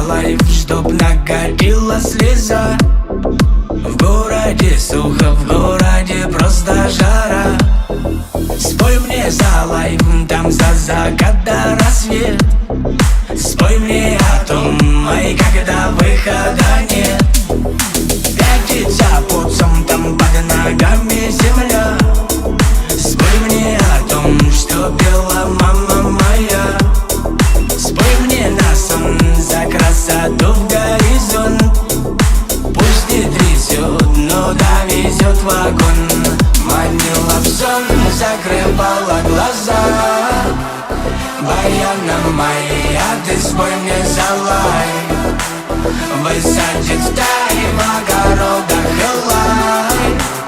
лайф, чтоб накатила слеза. В городе сухо, в городе просто жара. Спой мне за лайф, там за закат до рассвет. Спой мне о том, ай, когда выхода нет. Пятится пупсом, там под ногами земля. Спой мне о том, что пела мама моя. Спой мне на сон за красоту в горизонт. Пусть не трясет, но довезет вагон. Манила в сон, закрывала глаза. Баяна моя, ты спой мне за лайф. Высадит в тайм в огородах лай.